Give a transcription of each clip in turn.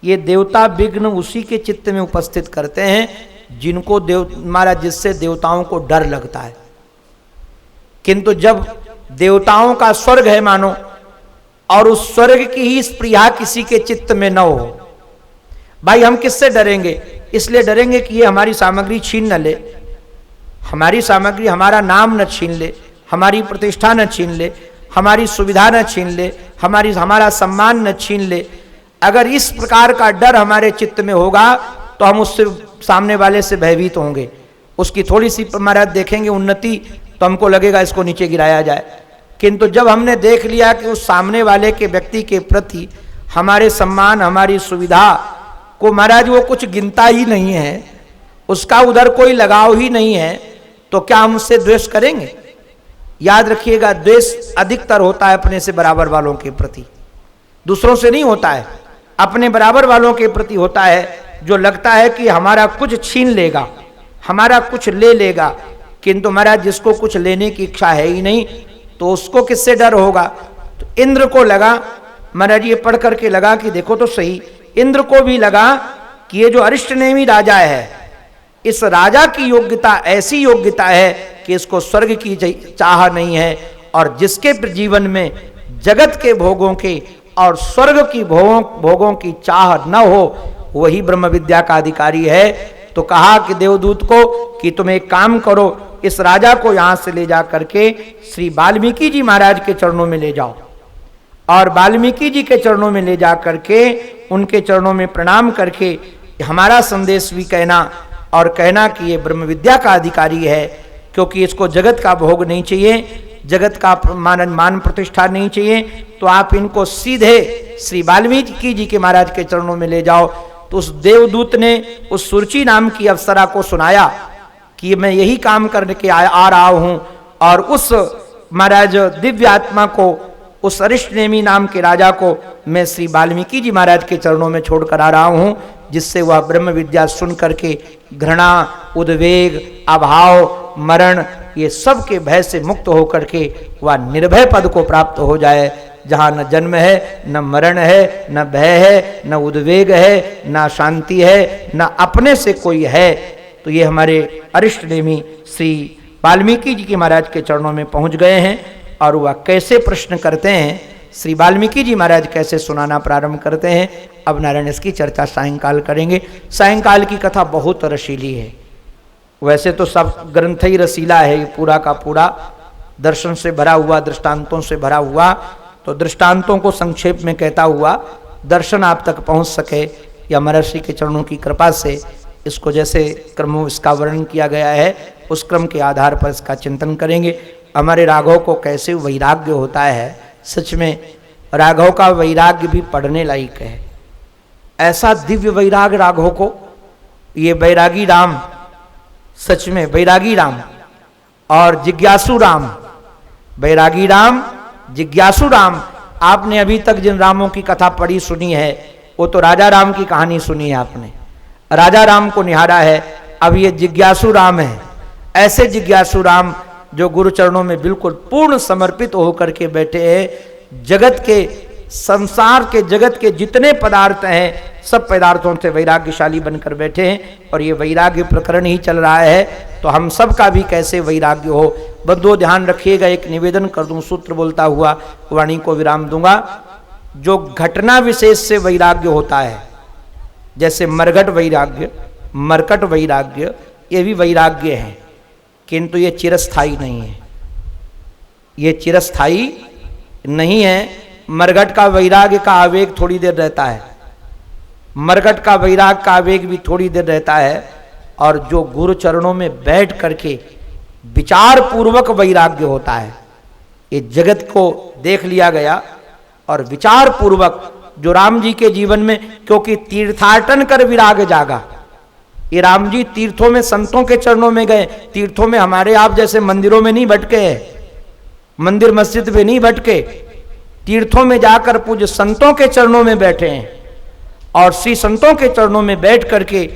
ये देवता विघ्न उसी के चित्त में उपस्थित करते हैं जिनको महाराज जिससे देवताओं को डर लगता है। किंतु जब देवताओं का स्वर्ग है मानो, और उस स्वर्ग की ही स्पृहा किसी के चित्त में न हो, भाई हम किससे डरेंगे? इसलिए डरेंगे कि ये हमारी सामग्री छीन न ले, हमारी सामग्री, हमारा नाम न छीन ले, हमारी प्रतिष्ठा न छीन ले, हमारी सुविधा न छीन ले, हमारा सम्मान न छीन ले। अगर इस प्रकार का डर हमारे चित्त में होगा तो हम उससे सामने वाले से भयभीत होंगे। उसकी थोड़ी सी महाराज देखेंगे उन्नति तो हमको लगेगा इसको नीचे गिराया जाए। किंतु जब हमने देख लिया कि उस सामने वाले के व्यक्ति के प्रति हमारे सम्मान, हमारी सुविधा को महाराज वो कुछ गिनता ही नहीं है, उसका उधर कोई लगाव ही नहीं है, तो क्या हम उससे द्वेष करेंगे? याद रखिएगा, द्वेष अधिकतर होता है अपने से बराबर वालों के प्रति, दूसरों से नहीं होता है, अपने बराबर वालों के प्रति होता है। जो लगता है कि हमारा कुछ छीन लेगा, हमारा कुछ ले लेगा, किंतु महाराज जिसको कुछ लेने की इच्छा है ही नहीं तो उसको किससे डर होगा? तो इंद्र को लगा, महाराज ये पढ़ करके लगा कि देखो तो सही, इंद्र को भी लगा कि ये जो अरिष्टनेमी राजा है, इस राजा की योग्यता ऐसी योग्यता है कि इसको स्वर्ग की चाह नहीं है, और जिसके जीवन में जगत के भोगों के और स्वर्ग की भोगों की चाह न हो वही ब्रह्म विद्या का अधिकारी है। तो कहा कि देवदूत को कि तुम एक काम करो, इस राजा को यहां से ले जा करके श्री वाल्मीकि जी महाराज के चरणों में ले जाओ, और वाल्मीकि जी के चरणों में ले जा करके उनके चरणों में प्रणाम करके हमारा संदेश भी कहना, और कहना कि ये ब्रह्म विद्या का अधिकारी है, क्योंकि इसको जगत का भोग नहीं चाहिए, जगत का मान प्रतिष्ठा नहीं चाहिए, तो आप इनको सीधे श्री वाल्मीकि जी के महाराज के चरणों में ले जाओ। तो उस देवदूत ने उस सुरुचि नाम की अप्सरा को सुनाया कि मैं यही काम करने के आ रहा हूं, और उस महाराज दिव्य आत्मा को, उस अरिष्टनेमी नाम के राजा को मैं श्री वाल्मीकि जी महाराज के चरणों में छोड़कर आ रहा हूं, जिससे वह ब्रह्म विद्या सुन करके घृणा, उद्वेग, अभाव, मरण ये सब के भय से मुक्त होकर के वह निर्भय पद को प्राप्त हो जाए, जहाँ न जन्म है, न मरण है, न भय है, न उद्वेग है, न शांति है, न अपने से कोई है। तो ये हमारे अरिष्टनेमी श्री वाल्मीकि जी के महाराज के चरणों में पहुंच गए हैं, और वह कैसे प्रश्न करते हैं, श्री वाल्मीकि जी महाराज कैसे सुनाना प्रारंभ करते हैं। अब नारायण इसकी चर्चा सायंकाल करेंगे। सायंकाल की कथा बहुत रसीली है, वैसे तो सब ग्रंथ ही रसीला है, पूरा का पूरा दर्शन से भरा हुआ, दृष्टांतों से भरा हुआ। तो दृष्टांतों को संक्षेप में कहता हुआ दर्शन आप तक पहुंच सके, या महर्षि के चरणों की कृपा से इसको जैसे क्रम इसका वर्णन किया गया है उस क्रम के आधार पर इसका चिंतन करेंगे। हमारे राघव को कैसे वैराग्य होता है, सच में राघव का वैराग्य भी पढ़ने लायक है। ऐसा दिव्य वैराग्य राघव को, ये वैरागी राम, सच में वैरागी राम और जिज्ञासु राम, वैरागी राम, जिज्ञासु राम। आपने अभी तक जिन रामों की कथा पढ़ी सुनी है वो तो राजा राम की कहानी सुनी है, आपने राजा राम को निहारा है। अब ये जिज्ञासु राम है, ऐसे जिज्ञासु राम जो गुरु चरणों में बिल्कुल पूर्ण समर्पित होकर के बैठे हैं। जगत के, संसार के, जगत के जितने पदार्थ हैं सब पदार्थों से वैराग्यशाली बनकर बैठे हैं, और ये वैराग्य प्रकरण ही चल रहा है। तो हम सब का भी कैसे वैराग्य हो, बंधुओं ध्यान रखिएगा। एक निवेदन कर दूं, सूत्र बोलता हुआ वाणी को विराम दूंगा। जो घटना विशेष से वैराग्य होता है, जैसे मरघट वैराग्य, मरकट वैराग्य, ये भी वैराग्य है, किंतु ये चिरस्थायी नहीं है, ये चिरस्थायी नहीं है। मरघट का वैराग्य का आवेग थोड़ी देर रहता है, मरघट का वैराग का आवेग भी थोड़ी देर रहता है, और जो गुरु चरणों में बैठ करके विचार पूर्वक वैराग्य होता है, ये जगत को देख लिया गया और विचार पूर्वक जो राम जी के जीवन में, क्योंकि तीर्थाटन कर विराग जागा, ये राम जी तीर्थों में संतों के चरणों में गए। तीर्थों में हमारे आप जैसे मंदिरों में नहीं भटके हैं, मंदिर मस्जिद में नहीं भटके, तीर्थों में जाकर पूज्य संतों के चरणों में बैठे हैं, और श्री संतों के चरणों में बैठ करके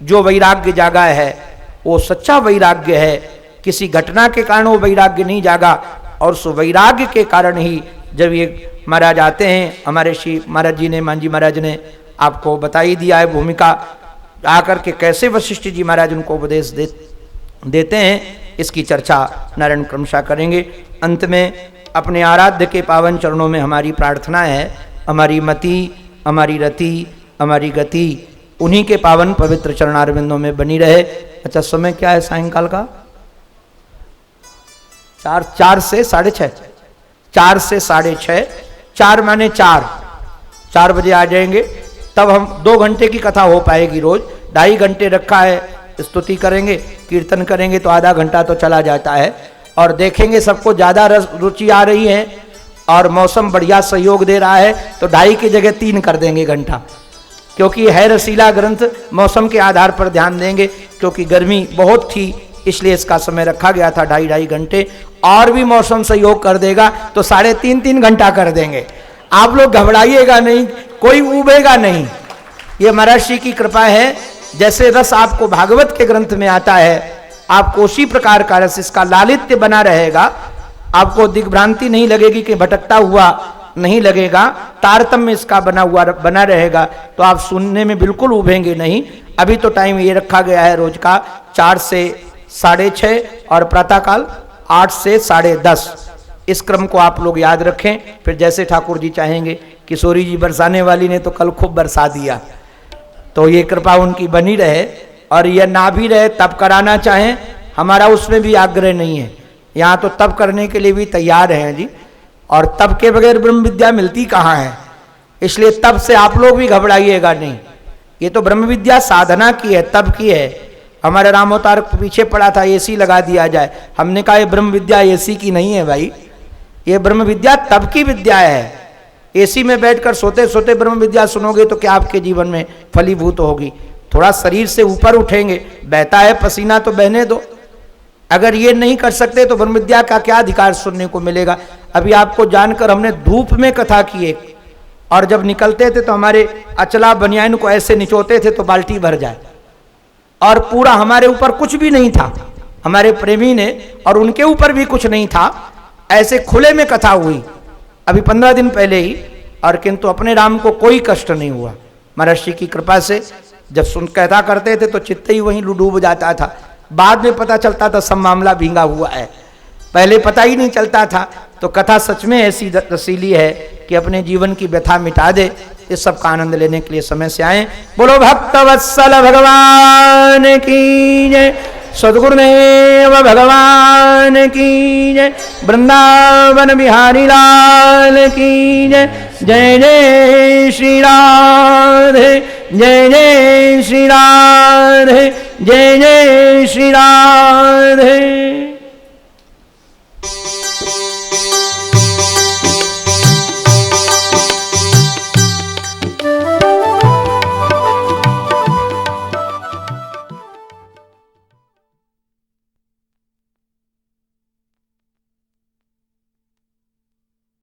जो वैराग्य जागा है वो सच्चा वैराग्य है। किसी घटना के कारण वो वैराग्य नहीं जागा, और उस वैराग्य के कारण ही जब ये महाराज आते हैं, हमारे श्री महाराज जी ने, मान जी महाराज ने आपको बता ही दिया है भूमिका, आकर के कैसे वशिष्ठ जी महाराज उनको उपदेश देते हैं, इसकी चर्चा नारायण क्रमशः करेंगे। अंत में अपने आराध्य के पावन चरणों में हमारी प्रार्थना है, हमारी मति, हमारी रति, हमारी गति उन्हीं के पावन पवित्र चरणारविंदों में बनी रहे। अच्छा, समय क्या है सायंकाल का? 4 से 6:30, 4 से 6:30, 4 माने 4 बजे आ जाएंगे, तब हम 2 घंटे की कथा हो पाएगी। रोज 2.5 घंटे रखा है, स्तुति करेंगे, कीर्तन करेंगे तो आधा घंटा तो चला जाता है। और देखेंगे सबको ज़्यादा रुचि आ रही है और मौसम बढ़िया सहयोग दे रहा है तो 2.5 की जगह 3 कर देंगे घंटा, क्योंकि है रसीला ग्रंथ, मौसम के आधार पर ध्यान देंगे। क्योंकि गर्मी बहुत थी इसलिए इसका समय रखा गया था 2.5 घंटे, और भी मौसम सहयोग कर देगा तो 3.5 घंटा कर देंगे। आप लोग घबराइएगा नहीं, कोई उबेगा नहीं, ये महर्षि की कृपा है। जैसे रस आपको भागवत के ग्रंथ में आता है, आपको उसी प्रकार का रस इसका लालित्य बना रहेगा, आपको दिग्भ्रांति नहीं लगेगी कि भटकता हुआ नहीं लगेगा, तारतम्य इसका बना रहेगा, तो आप सुनने में बिल्कुल उभेंगे नहीं। अभी तो टाइम ये रखा गया है रोज का 4 से 6:30 और प्रातःकाल 8 से 10:30। इस क्रम को आप लोग याद रखें। फिर जैसे ठाकुर जी चाहेंगे, किशोरी जी बरसाने वाली ने तो कल खूब बरसा दिया, तो ये कृपा उनकी बनी रहे। और यह ना भी रहे तब कराना चाहें, हमारा उसमें भी आग्रह नहीं है, यहाँ तो तब करने के लिए भी तैयार हैं जी। और तब के बगैर ब्रह्म विद्या मिलती कहाँ है, इसलिए तब से आप लोग भी घबराइएगा नहीं। ये तो ब्रह्म विद्या साधना की है, तब की है। हमारे राम अवतार पीछे पड़ा था एसी लगा दिया जाए, हमने कहा ये ब्रह्म विद्या एसी की नहीं है भाई, ये ब्रह्म विद्या तब की विद्या है। एसी में बैठकर सोते सोते ब्रह्म विद्या सुनोगे तो क्या आपके जीवन में फलीभूत होगी? थोड़ा शरीर से ऊपर उठेंगे, बहता है पसीना तो बहने दो। अगर ये नहीं कर सकते तो ब्रह्म विद्या का क्या अधिकार सुनने को मिलेगा? अभी आपको जानकर हमने धूप में कथा की एक, और जब निकलते थे तो हमारे अचला बनियान को ऐसे निचोते थे तो बाल्टी भर जाए, और पूरा हमारे ऊपर कुछ भी नहीं था, हमारे प्रेमी ने, और उनके ऊपर भी कुछ नहीं था, ऐसे खुले में कथा हुई अभी 15 दिन पहले ही। और किंतु अपने राम को कोई कष्ट नहीं हुआ महर्षि की कृपा से। जब सुन कहता करते थे तो चित्त ही वहीं डूब जाता था, बाद में पता चलता था सब मामला भींगा हुआ है, पहले पता ही नहीं चलता था। तो कथा सच में ऐसी रसीली है कि अपने जीवन की व्यथा मिटा दे। इस सब का आनंद लेने के लिए समय से आए। बोलो भक्त वत्सल भगवान की जय, सद्गुरुदेव भगवान की जय, वृंदावन बिहारी लाल की जय। जय जय श्री राधे, जय जय श्री राधे, जय जय श्री राधे।